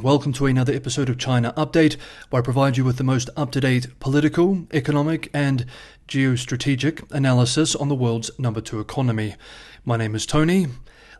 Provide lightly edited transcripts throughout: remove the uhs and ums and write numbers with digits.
Welcome to another episode of China Update, where I provide you with the most up-to-date political, economic, and geostrategic analysis on the world's number 2 economy. My name is Tony.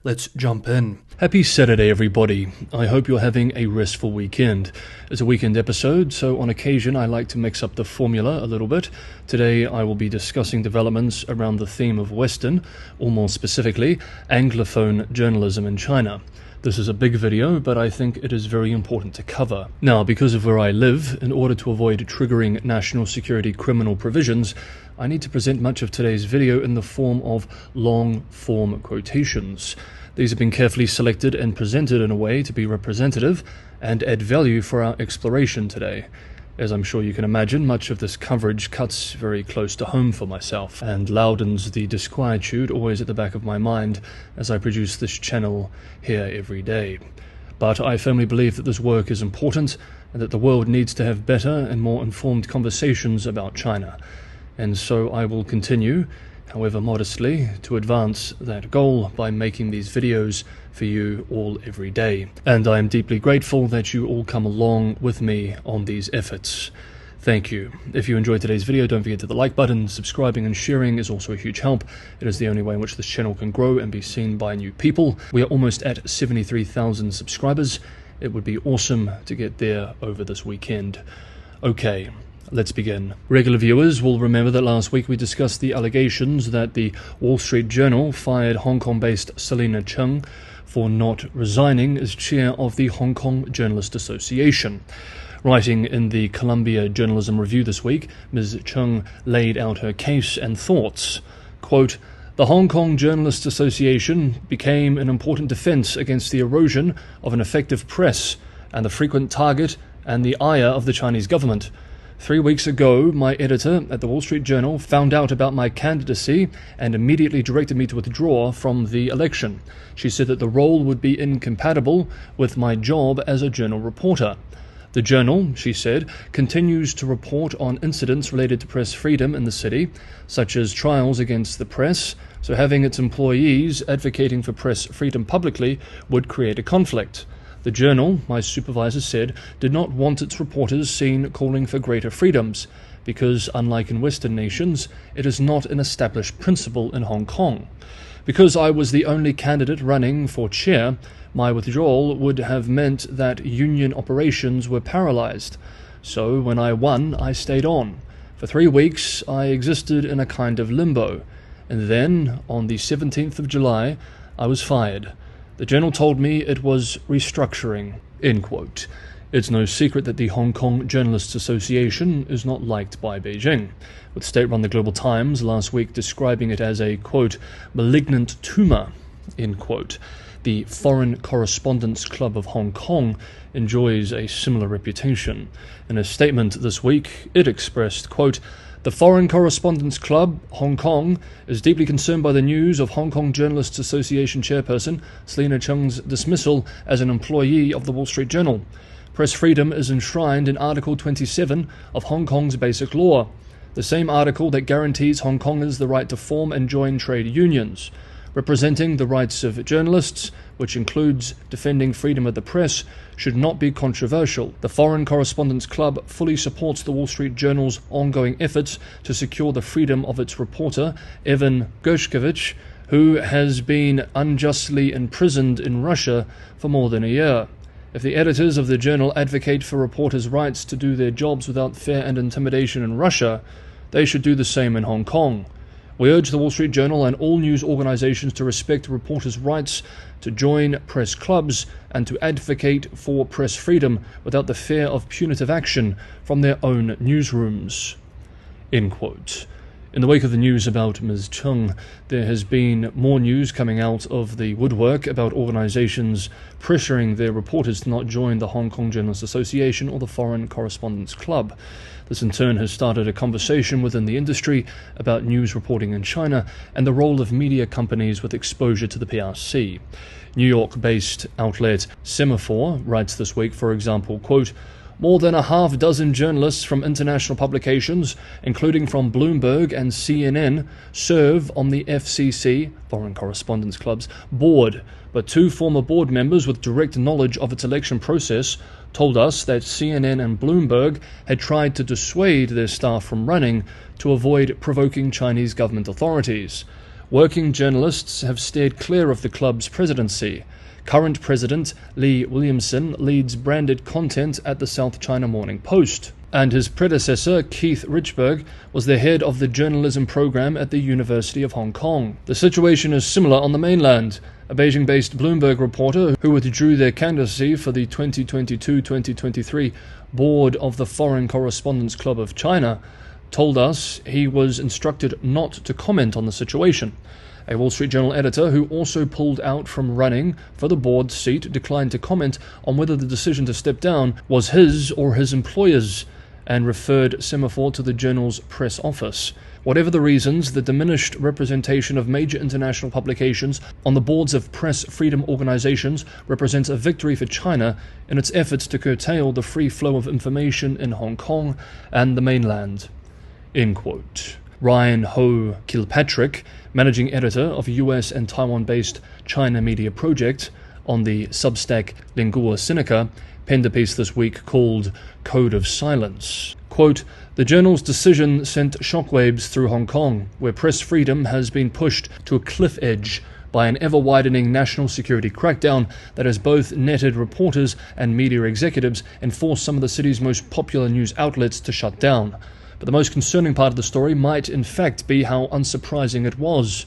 Let's jump in. Happy Saturday, everybody. I hope you're having a restful weekend. It's a weekend episode, so on occasion I like to mix up the formula a little bit. Today I will be discussing developments around the theme of Western, or more specifically, Anglophone journalism in China. This is a big video, but I think it is very important to cover. Now, because of where I live, in order to avoid triggering national security criminal provisions, I need to present much of today's video in the form of long-form quotations. These have been carefully selected and presented in a way to be representative and add value for our exploration today. As I'm sure you can imagine, much of this coverage cuts very close to home for myself and loudens the disquietude always at the back of my mind as I produce this channel here every day. But I firmly believe that this work is important and that the world needs to have better and more informed conversations about China. And so I will continue, however modestly, to advance that goal by making these videos for you all every day. And I am deeply grateful that you all come along with me on these efforts. Thank you. If you enjoyed today's video, don't forget to hit the like button. Subscribing and sharing is also a huge help. It is the only way in which this channel can grow and be seen by new people. We are almost at 73,000 subscribers. It would be awesome to get there over this weekend. Okay. Let's begin. Regular viewers will remember that last week we discussed the allegations that the Wall Street Journal fired Hong Kong-based Selina Cheung for not resigning as chair of the Hong Kong Journalist Association. Writing in the Columbia Journalism Review this week, Ms. Cheung laid out her case and thoughts. Quote, "The Hong Kong Journalist Association became an important defense against the erosion of an effective press and the frequent target and the ire of the Chinese government. 3 weeks ago, my editor at the Wall Street Journal found out about my candidacy and immediately directed me to withdraw from the election. She said that the role would be incompatible with my job as a journal reporter. The journal," she said, "continues to report on incidents related to press freedom in the city, such as trials against the press, so having its employees advocating for press freedom publicly would create a conflict. The journal," my supervisor said, "did not want its reporters seen calling for greater freedoms, because, unlike in Western nations, it is not an established principle in Hong Kong. Because I was the only candidate running for chair, my withdrawal would have meant that union operations were paralyzed. So when I won, I stayed on. For 3 weeks, I existed in a kind of limbo. And then, on the 17th of July, I was fired. The journal told me it was restructuring." End quote. It's no secret that the Hong Kong Journalists Association is not liked by Beijing, with state-run The Global Times last week describing it as a, quote, "malignant tumor," end quote. The Foreign Correspondents Club of Hong Kong enjoys a similar reputation. In a statement this week, it expressed, quote, "The Foreign Correspondents Club, Hong Kong, is deeply concerned by the news of Hong Kong Journalists Association chairperson Selina Cheung's dismissal as an employee of the Wall Street Journal. Press freedom is enshrined in Article 27 of Hong Kong's Basic Law, the same article that guarantees Hong Kongers the right to form and join trade unions. Representing the rights of journalists, which includes defending freedom of the press, should not be controversial. The Foreign Correspondents Club fully supports the Wall Street Journal's ongoing efforts to secure the freedom of its reporter, Evan Gershkovich, who has been unjustly imprisoned in Russia for more than a year. If the editors of the journal advocate for reporters' rights to do their jobs without fear and intimidation in Russia, they should do the same in Hong Kong. We urge the Wall Street Journal and all news organizations to respect reporters' rights to join press clubs and to advocate for press freedom without the fear of punitive action from their own newsrooms." End quote. In the wake of the news about Ms. Cheung, there has been more news coming out of the woodwork about organizations pressuring their reporters to not join the Hong Kong Journalists Association or the Foreign Correspondents Club. This in turn has started a conversation within the industry about news reporting in China and the role of media companies with exposure to the PRC. New York-based outlet Semaphore writes this week, for example, quote, More than a half dozen journalists from international publications, including from Bloomberg and CNN, serve on the FCC, Foreign Correspondents Club's, board, but two former board members with direct knowledge of its election process told us that CNN and Bloomberg had tried to dissuade their staff from running to avoid provoking Chinese government authorities. Working journalists have steered clear of the club's presidency. Current president Li Williamson leads branded content at the South China Morning Post, and his predecessor, Keith Richburg, was the head of the journalism program at the University of Hong Kong. The situation is similar on the mainland. A Beijing-based Bloomberg reporter who withdrew their candidacy for the 2022-2023 board of the Foreign Correspondents Club of China told us he was instructed not to comment on the situation. A Wall Street Journal editor who also pulled out from running for the board seat declined to comment on whether the decision to step down was his or his employer's, and referred semaphore to the journal's press office. Whatever the reasons, the diminished representation of major international publications on the boards of press freedom organizations represents a victory for China in its efforts to curtail the free flow of information in Hong Kong and the mainland. End quote. Ryan Ho Kilpatrick, managing editor of US and Taiwan-based China Media Project, on the Substack Lingua Sinica, penned a piece this week called Code of Silence. Quote, "The journal's decision sent shockwaves through Hong Kong, where press freedom has been pushed to a cliff edge by an ever-widening national security crackdown that has both netted reporters and media executives and forced some of the city's most popular news outlets to shut down. But the most concerning part of the story might in fact be how unsurprising it was.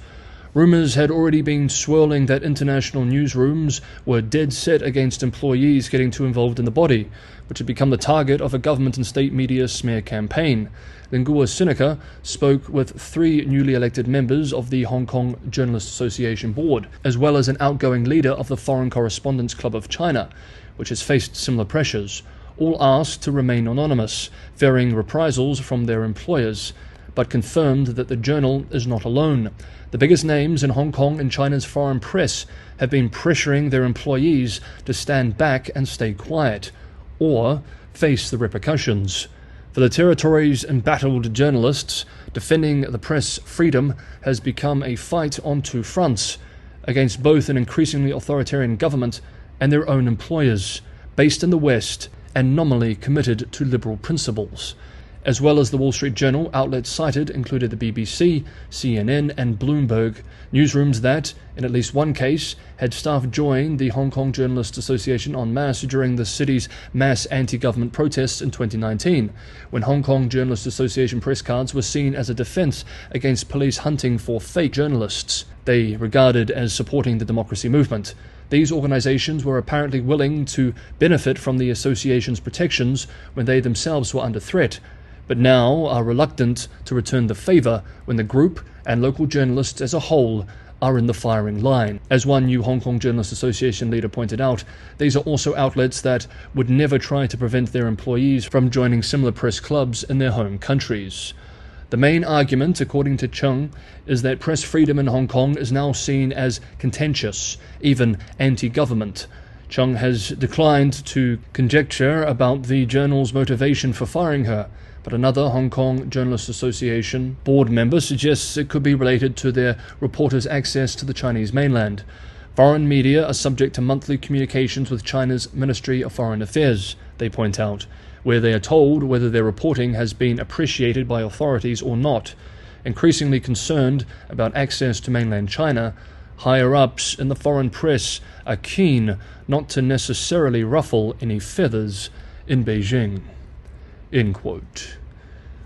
Rumours had already been swirling that international newsrooms were dead set against employees getting too involved in the body, which had become the target of a government and state media smear campaign. Lingua Sinica spoke with three newly elected members of the Hong Kong Journalists Association board, as well as an outgoing leader of the Foreign Correspondents Club of China, which has faced similar pressures. All asked to remain anonymous, fearing reprisals from their employers, but confirmed that the journal is not alone. The biggest names in Hong Kong and China's foreign press have been pressuring their employees to stand back and stay quiet, or face the repercussions. For the territory's embattled journalists, defending the press freedom has become a fight on two fronts, against both an increasingly authoritarian government and their own employers, based in the West and nominally committed to liberal principles. As well as the Wall Street Journal, outlets cited included the BBC, CNN and Bloomberg, newsrooms that, in at least one case, had staff join the Hong Kong Journalists Association en masse during the city's mass anti-government protests in 2019, when Hong Kong Journalists Association press cards were seen as a defence against police hunting for fake journalists they regarded as supporting the democracy movement. These organizations were apparently willing to benefit from the association's protections when they themselves were under threat, but now are reluctant to return the favor when the group and local journalists as a whole are in the firing line. As one new Hong Kong Journalists Association leader pointed out, these are also outlets that would never try to prevent their employees from joining similar press clubs in their home countries. The main argument, according to Chung, is that press freedom in Hong Kong is now seen as contentious, even anti-government. Chung has declined to conjecture about the journal's motivation for firing her, but another Hong Kong Journalists Association board member suggests it could be related to their reporters' access to the Chinese mainland. Foreign media are subject to monthly communications with China's Ministry of Foreign Affairs, they point out, where they are told whether their reporting has been appreciated by authorities or not. Increasingly concerned about access to mainland China, higher-ups in the foreign press are keen not to necessarily ruffle any feathers in Beijing. End quote.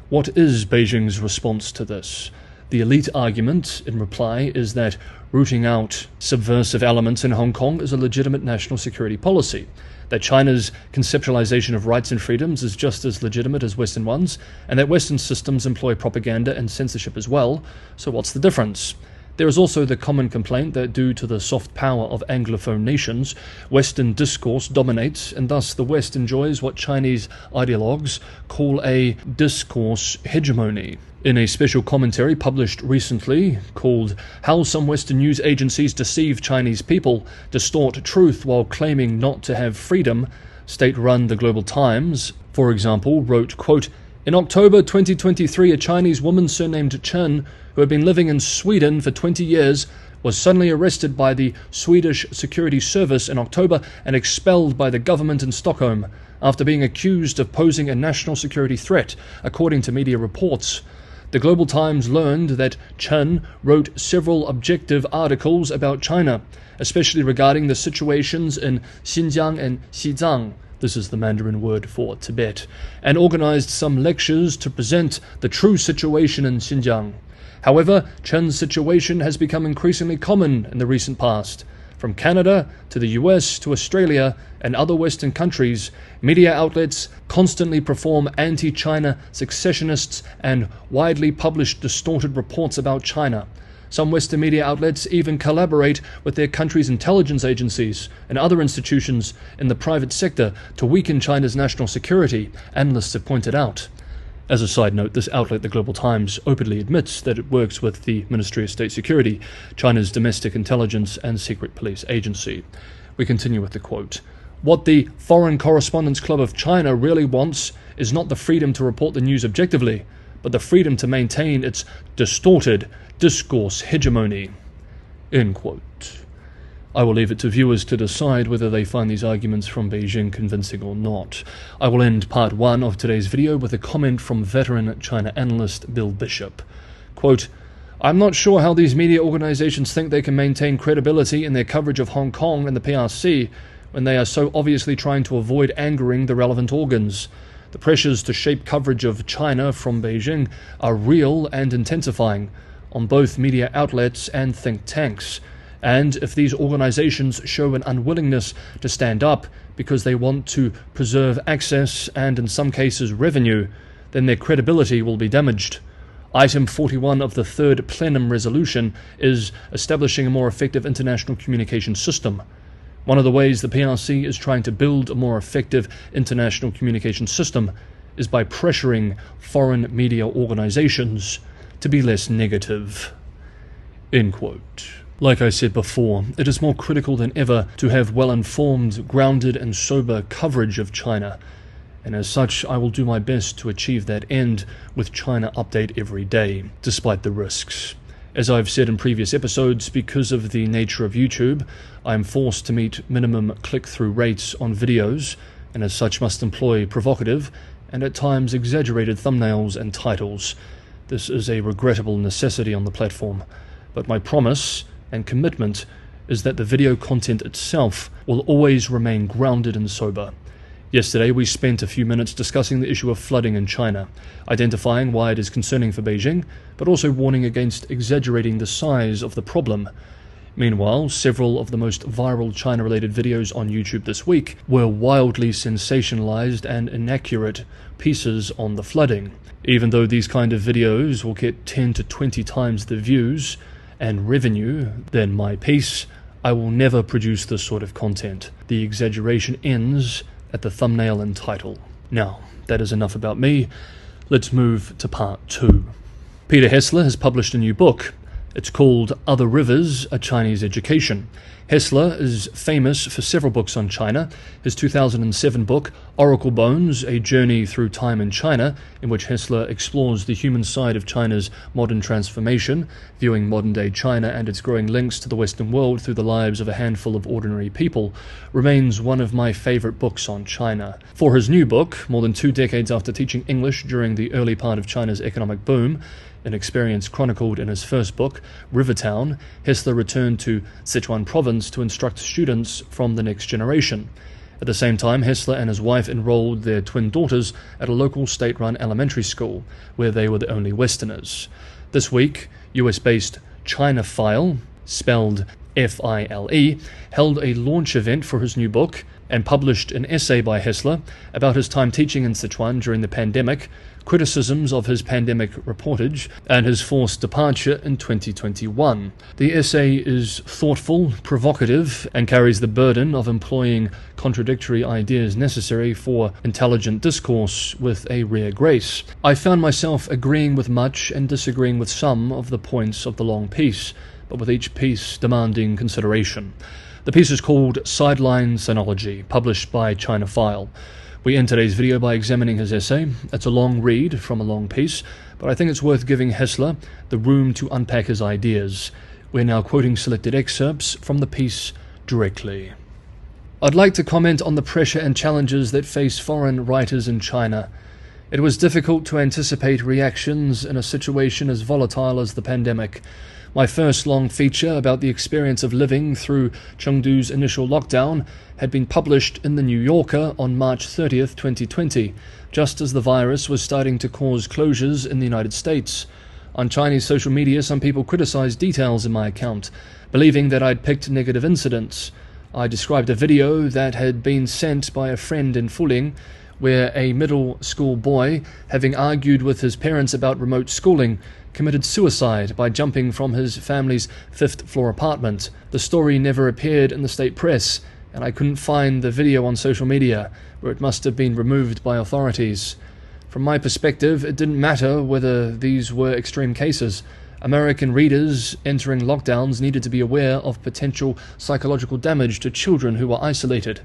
What is Beijing's response to this? The elite argument, in reply, is that rooting out subversive elements in Hong Kong is a legitimate national security policy, that China's conceptualization of rights and freedoms is just as legitimate as Western ones, and that Western systems employ propaganda and censorship as well, so what's the difference? There is also the common complaint that due to the soft power of Anglophone nations, Western discourse dominates, and thus the West enjoys what Chinese ideologues call a discourse hegemony. In a special commentary published recently called "How Some Western News Agencies Deceive Chinese People, Distort Truth While Claiming Not to Have Freedom," State-run The Global Times, for example, wrote, quote, "In October 2023, a Chinese woman surnamed Chen, who had been living in Sweden for 20 years, was suddenly arrested by the Swedish Security Service in October and expelled by the government in Stockholm after being accused of posing a national security threat, according to media reports. The Global Times learned that Chen wrote several objective articles about China, especially regarding the situations in Xinjiang and Xizang," this is the Mandarin word for Tibet, "and organized some lectures to present the true situation in Xinjiang. However, Chen's situation has become increasingly common in the recent past. From Canada to the US to Australia and other Western countries, media outlets constantly perform anti-China secessionists and widely publish distorted reports about China. Some Western media outlets even collaborate with their country's intelligence agencies and other institutions in the private sector to weaken China's national security," analysts have pointed out. As a side note, this outlet, The Global Times, openly admits that it works with the Ministry of State Security, China's domestic intelligence and secret police agency. We continue with the quote. "What the Foreign Correspondents Club of China really wants is not the freedom to report the news objectively, but the freedom to maintain its distorted discourse hegemony." End quote. I will leave it to viewers to decide whether they find these arguments from Beijing convincing or not. I will end part 1 of today's video with a comment from veteran China analyst Bill Bishop. Quote, "I'm not sure how these media organizations think they can maintain credibility in their coverage of Hong Kong and the PRC when they are so obviously trying to avoid angering the relevant organs. The pressures to shape coverage of China from Beijing are real and intensifying on both media outlets and think tanks. And if these organizations show an unwillingness to stand up because they want to preserve access and in some cases revenue, then their credibility will be damaged. Item 41 of the third plenum resolution is establishing a more effective international communication system. One of the ways the PRC is trying to build a more effective international communication system is by pressuring foreign media organizations to be less negative." End quote. Like I said before, it is more critical than ever to have well-informed, grounded and sober coverage of China, and as such I will do my best to achieve that end with China Update every day, despite the risks. As I've said in previous episodes, because of the nature of YouTube, I am forced to meet minimum click-through rates on videos, and as such must employ provocative and at times exaggerated thumbnails and titles. This is a regrettable necessity on the platform, but my promise and commitment is that the video content itself will always remain grounded and sober. Yesterday we spent a few minutes discussing the issue of flooding in China, identifying why it is concerning for Beijing, but also warning against exaggerating the size of the problem. Meanwhile, several of the most viral China-related videos on YouTube this week were wildly sensationalized and inaccurate pieces on the flooding. Even though these kind of videos will get 10 to 20 times the views and revenue than my piece, I will never produce this sort of content. The exaggeration ends at the thumbnail and title. Now, that is enough about me. Let's move to part 2. Peter Hessler has published a new book. It's called Other Rivers, A Chinese Education. Hessler is famous for several books on China. His 2007 book, Oracle Bones, A Journey Through Time in China, in which Hessler explores the human side of China's modern transformation, viewing modern-day China and its growing links to the Western world through the lives of a handful of ordinary people, remains one of my favorite books on China. For his new book, more than 2 decades after teaching English during the early part of China's economic boom, an experience chronicled in his first book, Rivertown, Hessler returned to Sichuan province to instruct students from the next generation. At the same time, Hessler and his wife enrolled their twin daughters at a local state-run elementary school, where they were the only Westerners. This week, US-based China File, spelled F-I-L-E, held a launch event for his new book and published an essay by Hessler about his time teaching in Sichuan during the pandemic, criticisms of his pandemic reportage, and his forced departure in 2021. The essay is thoughtful, provocative, and carries the burden of employing contradictory ideas necessary for intelligent discourse with a rare grace. I found myself agreeing with much and disagreeing with some of the points of the long piece, but with each piece demanding consideration. The piece is called Sideline Sinology, published by China File. We end today's video by examining his essay. It's a long read from a long piece, but I think it's worth giving Hessler the room to unpack his ideas. We're now quoting selected excerpts from the piece directly. I'd like to comment on the pressure and challenges that face foreign writers in China. It was difficult to anticipate reactions in a situation as volatile as the pandemic. My first long feature about the experience of living through Chengdu's initial lockdown had been published in The New Yorker on March 30th, 2020, just as the virus was starting to cause closures in the United States. On Chinese social media, some people criticized details in my account, believing that I'd picked negative incidents. I described a video that had been sent by a friend in Fuling, where a middle school boy, having argued with his parents about remote schooling, committed suicide by jumping from his family's 5th-floor apartment. The story never appeared in the state press, and I couldn't find the video on social media, where it must have been removed by authorities. From my perspective, it didn't matter whether these were extreme cases. American readers entering lockdowns needed to be aware of potential psychological damage to children who were isolated.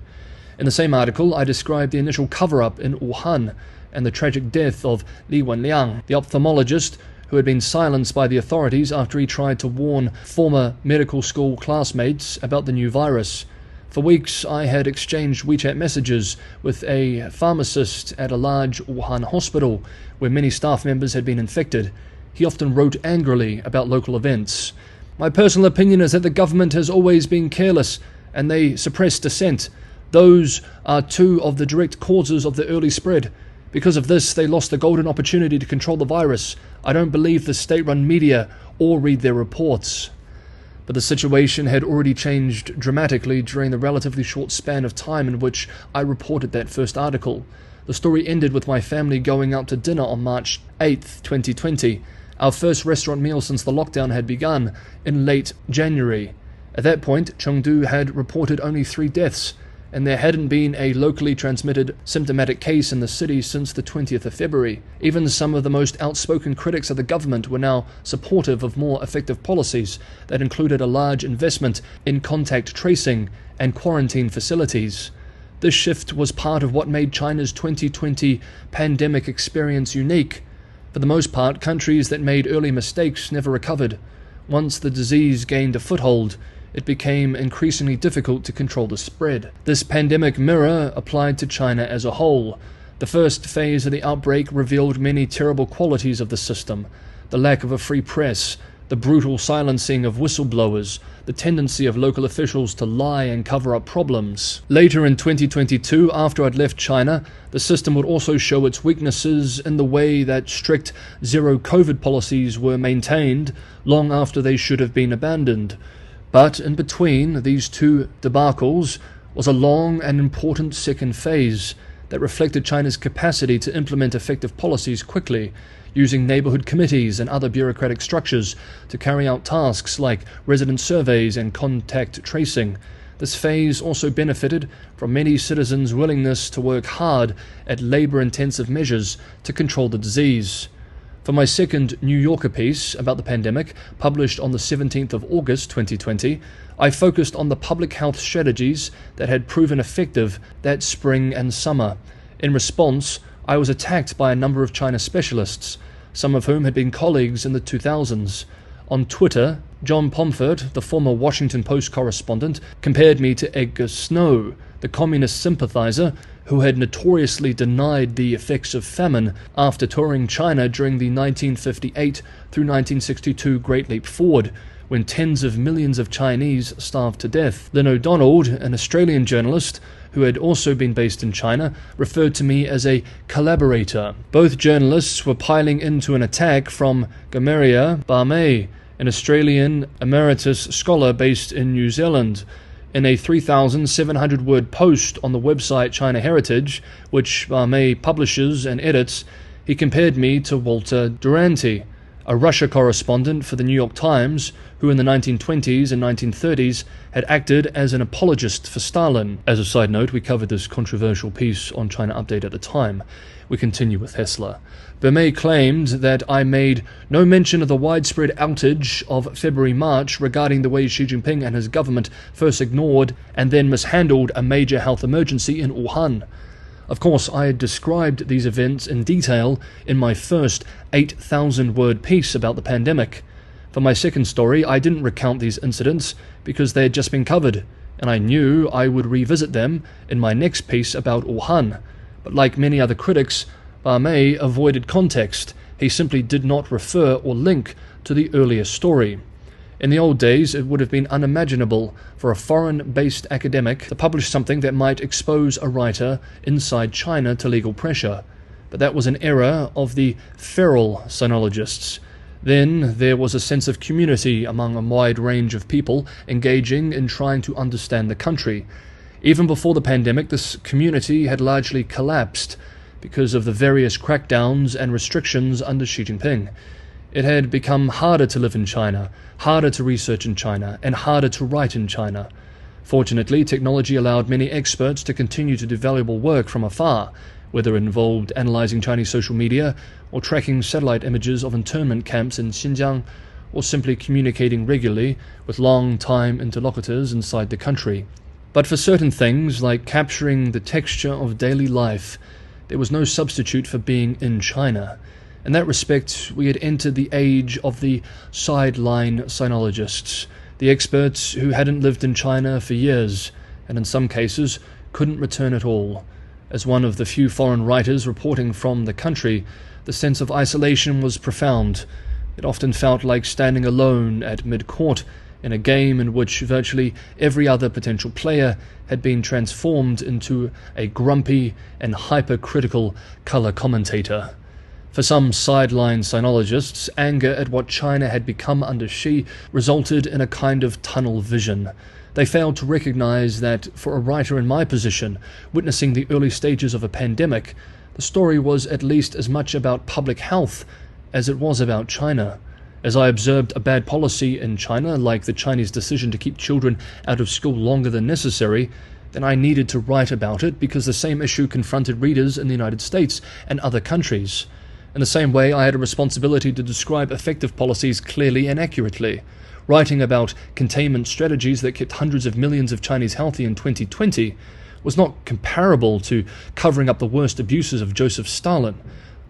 In the same article, I described the initial cover-up in Wuhan and the tragic death of Li Wenliang, the ophthalmologist who had been silenced by the authorities after he tried to warn former medical school classmates about the new virus. For weeks, I had exchanged WeChat messages with a pharmacist at a large Wuhan hospital where many staff members had been infected. He often wrote angrily about local events. My personal opinion is that the government has always been careless and they suppress dissent. Those are two of the direct causes of the early spread. Because of this, they lost the golden opportunity to control the virus. I don't believe the state-run media or read their reports. But the situation had already changed dramatically during the relatively short span of time in which I reported that first article. The story ended with my family going out to dinner on March 8th, 2020, our first restaurant meal since the lockdown had begun in late January. At that point, Chengdu had reported only 3 deaths, and there hadn't been a locally transmitted symptomatic case in the city since the 20th of February. Even some of the most outspoken critics of the government were now supportive of more effective policies that included a large investment in contact tracing and quarantine facilities. This shift was part of what made China's 2020 pandemic experience unique. For the most part, countries that made early mistakes never recovered. Once the disease gained a foothold, it became increasingly difficult to control the spread. This pandemic mirror applied to China as a whole. The first phase of the outbreak revealed many terrible qualities of the system: the lack of a free press, the brutal silencing of whistleblowers, the tendency of local officials to lie and cover up problems. Later in 2022, after I'd left China, the system would also show its weaknesses in the way that strict zero-COVID policies were maintained long after they should have been abandoned. But in between these two debacles was a long and important second phase that reflected China's capacity to implement effective policies quickly, using neighborhood committees and other bureaucratic structures to carry out tasks like resident surveys and contact tracing. This phase also benefited from many citizens' willingness to work hard at labor-intensive measures to control the disease. For my second New Yorker piece about the pandemic, published on the 17th of August 2020, I focused on the public health strategies that had proven effective that spring and summer. In response, I was attacked by a number of China specialists, some of whom had been colleagues in the 2000s. On Twitter, John Pomfret, the former Washington Post correspondent, compared me to Edgar Snow, the communist sympathizer who had notoriously denied the effects of famine after touring China during the 1958 through 1962 Great Leap Forward, when tens of millions of Chinese starved to death. Lynn O'Donnell, an Australian journalist who had also been based in China, referred to me as a collaborator. Both journalists were piling into an attack from Gamaria Barmay, an Australian emeritus scholar based in New Zealand. In a 3,700-word post on the website China Heritage, which Barmay publishes and edits, he compared me to Walter Duranty, a Russia correspondent for the New York Times, who in the 1920s and 1930s had acted as an apologist for Stalin. As a side note, we covered this controversial piece on China Update at the time. We continue with Hessler. Bermay claimed that I made no mention of the widespread outage of February-March regarding the way Xi Jinping and his government first ignored and then mishandled a major health emergency in Wuhan. Of course, I had described these events in detail in my first 8,000-word piece about the pandemic. For my second story, I didn't recount these incidents because they had just been covered, and I knew I would revisit them in my next piece about Wuhan. But like many other critics, Bermay avoided context. He simply did not refer or link to the earlier story. In the old days, it would have been unimaginable for a foreign-based academic to publish something that might expose a writer inside China to legal pressure. But that was an era of the feral sinologists. Then there was a sense of community among a wide range of people engaging in trying to understand the country. Even before the pandemic, this community had largely collapsed because of the various crackdowns and restrictions under Xi Jinping. It had become harder to live in China, harder to research in China, and harder to write in China. Fortunately, technology allowed many experts to continue to do valuable work from afar, whether it involved analyzing Chinese social media, or tracking satellite images of internment camps in Xinjiang, or simply communicating regularly with long-time interlocutors inside the country. But for certain things, like capturing the texture of daily life, there was no substitute for being in China. In that respect, we had entered the age of the sideline sinologists, the experts who hadn't lived in China for years, and in some cases couldn't return at all. As one of the few foreign writers reporting from the country, the sense of isolation was profound. It often felt like standing alone at mid-court in a game in which virtually every other potential player had been transformed into a grumpy and hypercritical color commentator. For some sideline sinologists, anger at what China had become under Xi resulted in a kind of tunnel vision. They failed to recognize that, for a writer in my position, witnessing the early stages of a pandemic, the story was at least as much about public health as it was about China. As I observed a bad policy in China, like the Chinese decision to keep children out of school longer than necessary, then I needed to write about it because the same issue confronted readers in the United States and other countries. In the same way, I had a responsibility to describe effective policies clearly and accurately. Writing about containment strategies that kept hundreds of millions of Chinese healthy in 2020 was not comparable to covering up the worst abuses of Joseph Stalin,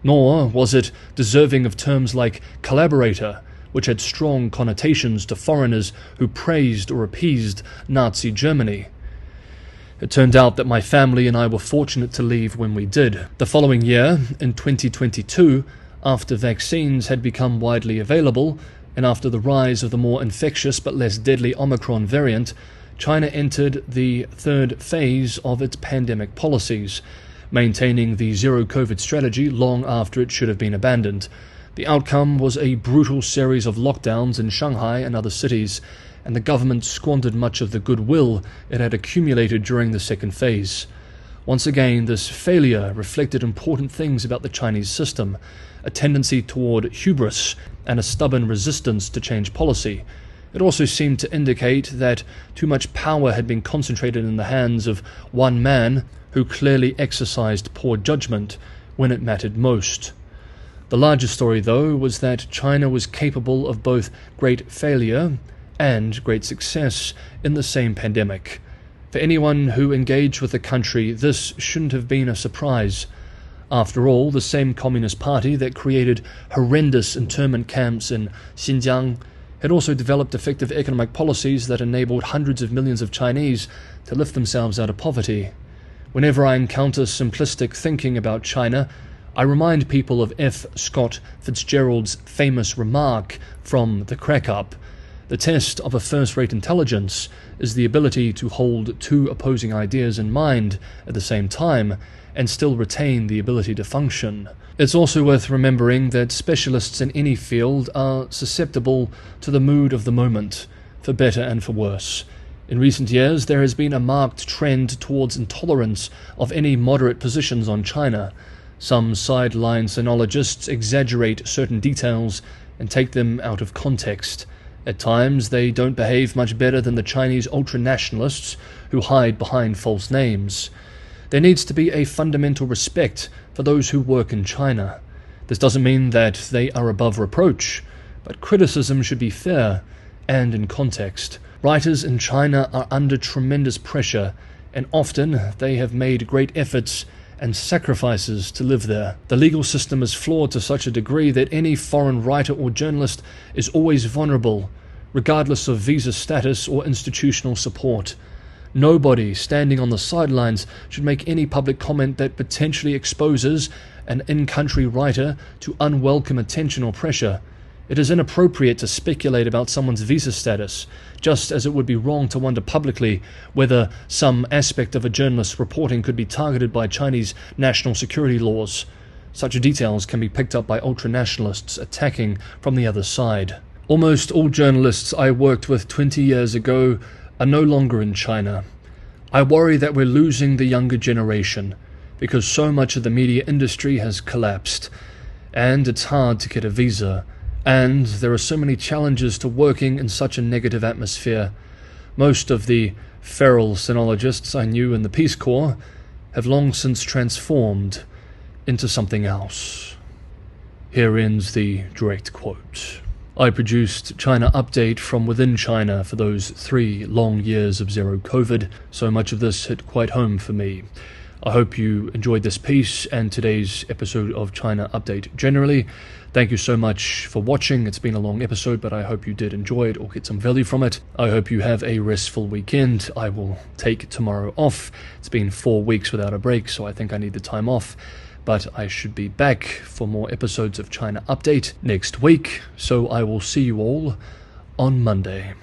nor was it deserving of terms like collaborator, which had strong connotations to foreigners who praised or appeased Nazi Germany. It turned out that my family and I were fortunate to leave when we did. The following year, in 2022, after vaccines had become widely available, and after the rise of the more infectious but less deadly Omicron variant, China entered the third phase of its pandemic policies, maintaining the zero-COVID strategy long after it should have been abandoned. The outcome was a brutal series of lockdowns in Shanghai and other cities, and the government squandered much of the goodwill it had accumulated during the second phase. Once again, this failure reflected important things about the Chinese system, a tendency toward hubris and a stubborn resistance to change policy. It also seemed to indicate that too much power had been concentrated in the hands of one man who clearly exercised poor judgment when it mattered most. The larger story, though, was that China was capable of both great failure and great success in the same pandemic. For anyone who engaged with the country, this shouldn't have been a surprise. After all, the same Communist Party that created horrendous internment camps in Xinjiang had also developed effective economic policies that enabled hundreds of millions of Chinese to lift themselves out of poverty. Whenever I encounter simplistic thinking about China, I remind people of F. Scott Fitzgerald's famous remark from The Crack-Up. The test of a first-rate intelligence is the ability to hold two opposing ideas in mind at the same time and still retain the ability to function. It's also worth remembering that specialists in any field are susceptible to the mood of the moment, for better and for worse. In recent years, there has been a marked trend towards intolerance of any moderate positions on China. Some sideline sinologists exaggerate certain details and take them out of context. At times, they don't behave much better than the Chinese ultra-nationalists who hide behind false names. There needs to be a fundamental respect for those who work in China. This doesn't mean that they are above reproach, but criticism should be fair and in context. Writers in China are under tremendous pressure, and often they have made great efforts and sacrifices to live there. The legal system is flawed to such a degree that any foreign writer or journalist is always vulnerable, regardless of visa status or institutional support. Nobody standing on the sidelines should make any public comment that potentially exposes an in-country writer to unwelcome attention or pressure. It is inappropriate to speculate about someone's visa status, just as it would be wrong to wonder publicly whether some aspect of a journalist's reporting could be targeted by Chinese national security laws. Such details can be picked up by ultra-nationalists attacking from the other side. Almost all journalists I worked with 20 years ago are no longer in China. I worry that we're losing the younger generation, because so much of the media industry has collapsed, and it's hard to get a visa. And there are so many challenges to working in such a negative atmosphere. Most of the feral sinologists I knew in the Peace Corps have long since transformed into something else. Here ends the direct quote. I produced China Update from within China for those 3 long years of zero COVID, so much of this hit quite home for me. I hope you enjoyed this piece and today's episode of China Update generally. Thank you so much for watching. It's been a long episode, but I hope you did enjoy it or get some value from it. I hope you have a restful weekend. I will take tomorrow off. It's been 4 weeks without a break, so I think I need the time off. But I should be back for more episodes of China Update next week, so I will see you all on Monday.